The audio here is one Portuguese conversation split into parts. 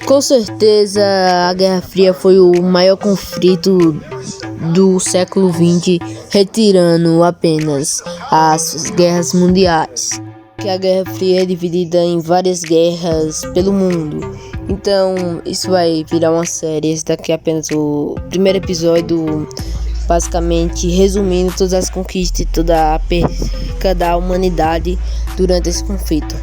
Com certeza, a Guerra Fria foi o maior conflito do século XX, retirando apenas as guerras mundiais. Que a Guerra Fria é dividida em várias guerras pelo mundo. Então, isso vai virar uma série. Esse daqui é apenas o primeiro episódio, basicamente resumindo todas as conquistas e toda a perca da humanidade durante esse conflito.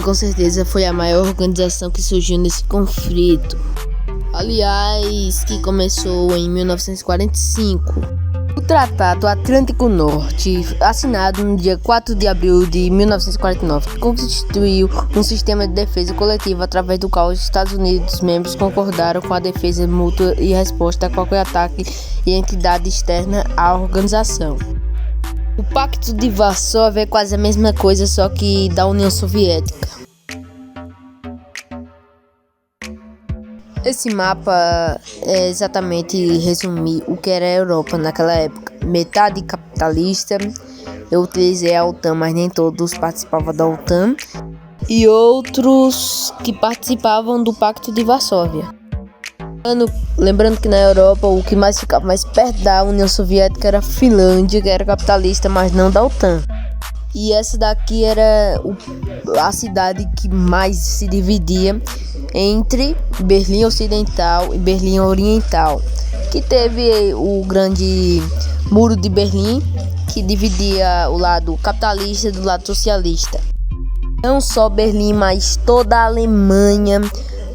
Com certeza foi a maior organização que surgiu nesse conflito. Aliás, que começou em 1945. O Tratado Atlântico Norte, assinado no dia 4 de abril de 1949, constituiu um sistema de defesa coletiva através do qual os Estados Unidos membros concordaram com a defesa mútua e resposta a qualquer ataque e entidade externa à organização. O Pacto de Varsóvia é quase a mesma coisa, só que da União Soviética. Esse mapa é exatamente resumir o que era a Europa naquela época. Metade capitalista, eu utilizei a OTAN, mas nem todos participavam da OTAN, e outros que participavam do Pacto de Varsóvia. Lembrando que na Europa o que mais ficava mais perto da União Soviética era a Finlândia, que era capitalista, mas não da OTAN. E essa daqui era a cidade que mais se dividia entre Berlim Ocidental e Berlim Oriental, que teve o grande Muro de Berlim, que dividia o lado capitalista do lado socialista. Não só Berlim, mas toda a Alemanha.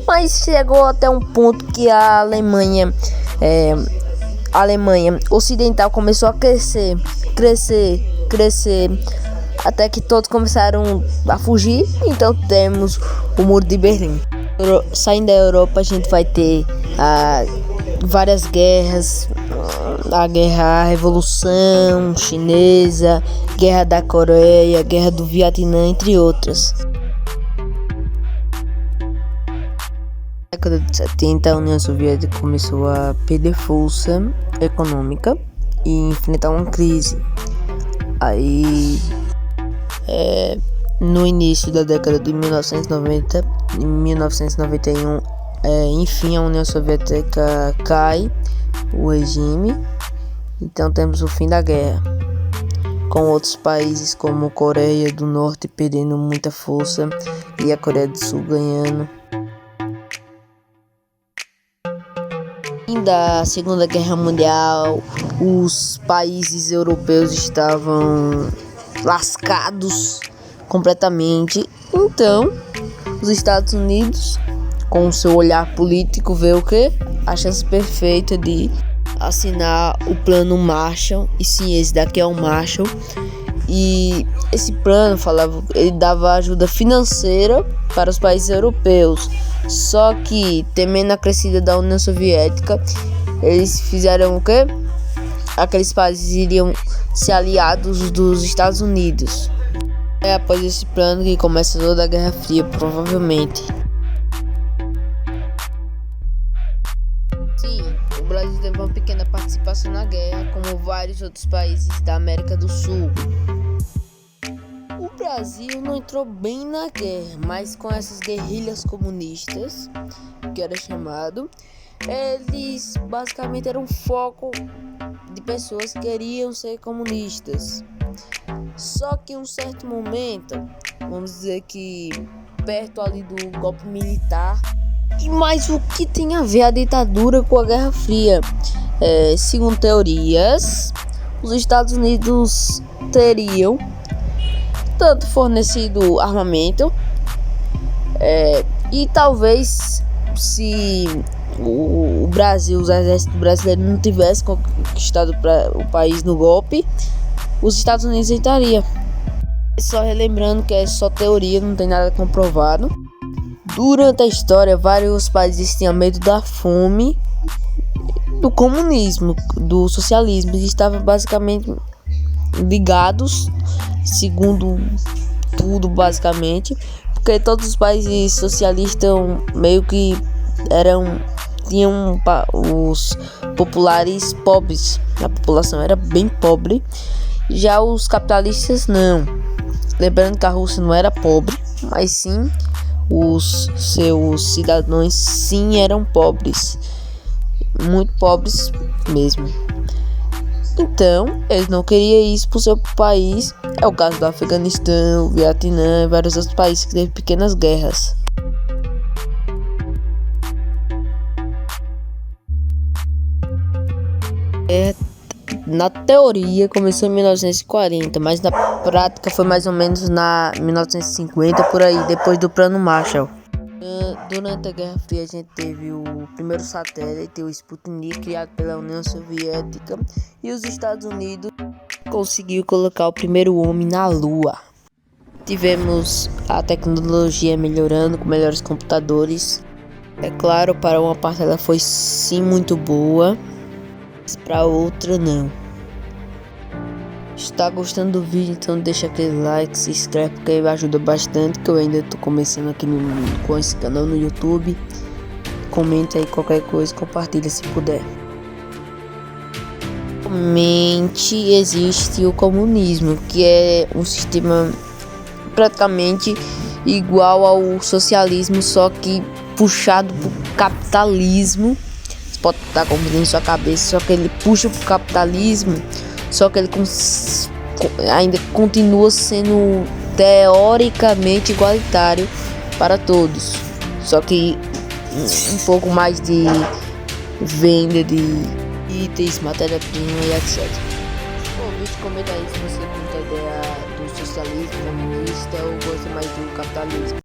Mas chegou até um ponto que a Alemanha Ocidental começou a crescer, até que todos começaram a fugir. Então temos o Muro de Berlim. Saindo da Europa, a gente vai ter várias guerras, a Revolução Chinesa, Guerra da Coreia, Guerra do Vietnã, entre outras. Na década de 70, a União Soviética começou a perder força econômica e enfrentar uma crise. Aí, no início da década de 1990, em 1991, enfim, a União Soviética cai, o regime. Então temos o fim da guerra, com outros países como Coreia do Norte perdendo muita força e a Coreia do Sul ganhando. Da Segunda Guerra Mundial, os países europeus estavam lascados completamente. Então, os Estados Unidos, com o seu olhar político, vê o que? A chance perfeita de assinar o Plano Marshall. E sim, esse daqui é o Marshall. E esse plano ele dava ajuda financeira para os países europeus. Só que, temendo a crescida da União Soviética, eles fizeram o quê? Aqueles países iriam ser aliados dos Estados Unidos. É após esse plano que começa toda a Guerra Fria, provavelmente. Sim, o Brasil teve uma pequena participação na guerra, como vários outros países da América do Sul. O Brasil não entrou bem na guerra, mas com essas guerrilhas comunistas, que era chamado, eles basicamente eram um foco de pessoas que queriam ser comunistas. Só que em um certo momento, vamos dizer que perto ali do golpe militar. Mas o que tem a ver a ditadura com a Guerra Fria? Segundo teorias, os Estados Unidos teriam tanto fornecido armamento e talvez se o Brasil, o exército brasileiro não tivesse conquistado o país no golpe, os Estados Unidos entrariam. Só relembrando que é só teoria, não tem nada comprovado. Durante a história, vários países tinham medo da fome, do comunismo, do socialismo, e estavam basicamente ligados, segundo tudo basicamente, porque todos os países socialistas meio que tinham os populares pobres, a população era bem pobre, já os capitalistas não. Lembrando que a Rússia não era pobre, mas sim os seus cidadãos sim eram pobres, muito pobres mesmo. Então, eles não queriam isso pro seu país. É o caso do Afeganistão, o Vietnã e vários outros países que teve pequenas guerras. Na teoria começou em 1940, mas na prática foi mais ou menos na 1950 por aí, depois do Plano Marshall. Durante a Guerra Fria a gente teve o primeiro satélite, o Sputnik, criado pela União Soviética, e os Estados Unidos conseguiu colocar o primeiro homem na Lua. Tivemos a tecnologia melhorando com melhores computadores. É claro, para uma parte ela foi sim muito boa, mas para outra não. Está gostando do vídeo, então deixa aquele like, se inscreve porque ajuda bastante, que eu ainda estou começando aqui com esse canal no YouTube. Comenta aí qualquer coisa, compartilha se puder. Atualmente existe o comunismo, que é um sistema praticamente igual ao socialismo, só que puxado pro capitalismo. Você pode estar confundindo sua cabeça, só que ele puxa pro capitalismo, só que ele ainda continua sendo teoricamente igualitário para todos, só que um pouco mais de venda de itens, matéria-prima e etc. Bom, vídeo, comenta aí se você curte a ideia do socialismo comunista ou gosta mais do capitalismo.